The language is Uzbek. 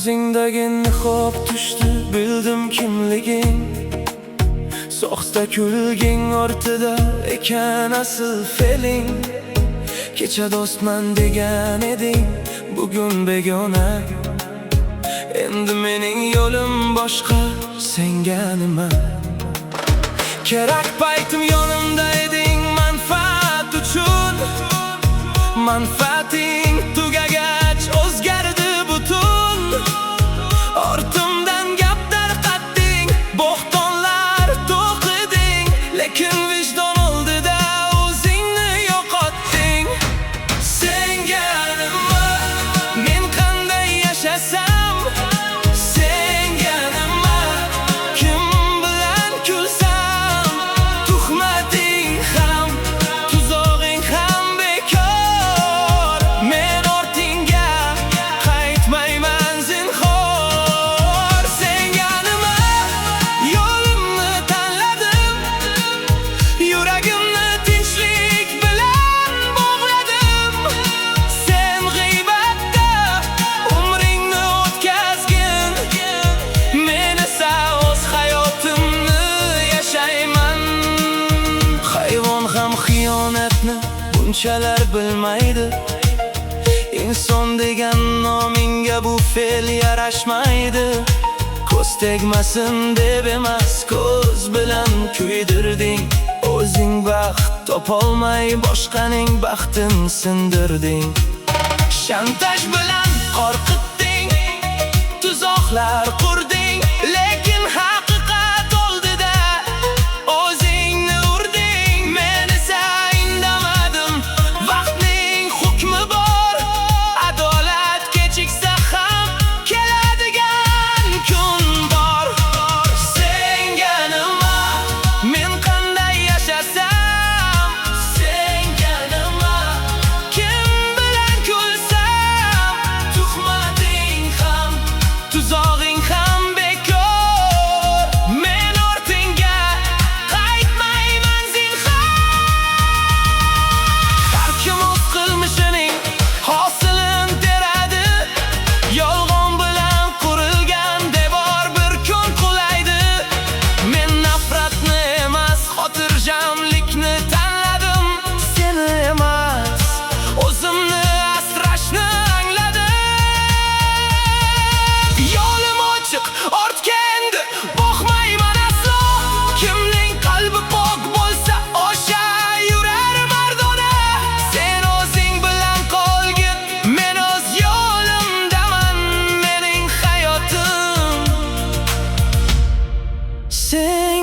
Ko'zingdagi niqob tushdi, bildim kimliging. Soxta kulging ortida ekan asl fe'ling. Kecha do'stman degan eding, bugun begona. Endi mening yo'lim boshqa, senga nima? Kerak paytim yonimda eding manfaat uchun. Manfaating tugagach o'zgardi butun. Ortimdan gap tarqatding, bo'xtonlar to'qiding, lekin vijdon oldida o'zingni yo'qotding. Senga nima? Men qanday yashasam? Senga nima? Kim bilan kulsam? Tuhmating ham, tuzog'ing ham bekor. Men ortingga qaytmayman zinhor. Senga nima? Yo'limni tanladim, yuragimni tinchlik bilan bog'ladim. Sen g'iybatda umringni o'tkazgin, men esa o'z hayotimni yashayman. Hayvon ham xiyonatni bunchalar bilmaydi. Inson degan nomingga bu fe'l yarashmaydi. Ko'z tegmasin deb emas, ko'z bilan kuydirding. O'zing baxt topolmay boshqaning baxtini sindirding. Shantaj bilan qo'rqitding, tuzoqlar qurding, lekin haqiqat oldida o'zingni urding. Men esa indamadim, vaqtning hukmi bor. Adolat kechiksa ham keladigan kun bor. Senga nima? Men qanday yashasam? Senga nima? Kim bilan kulsam? Tuhmating ham, tuzog'ing ham bekor. Men ortingga qaytmayman zinhor. Har kim o'z qilmishining hosilini teradi. Yolg'on bilan qurilgan devor bir kun qulaydi. Men nafratni emas, xotirjamlikni tanladim. Seni emas, o'zimni asrashni angladim. Yo'lim ochiq, ortga endi boqmayman aslo. Kimning qalbi pok bo'lsa, o'sha yurar mardona. Sen o'zing bilan qolgin, men o'z yo'limdaman. Mening hayotim sen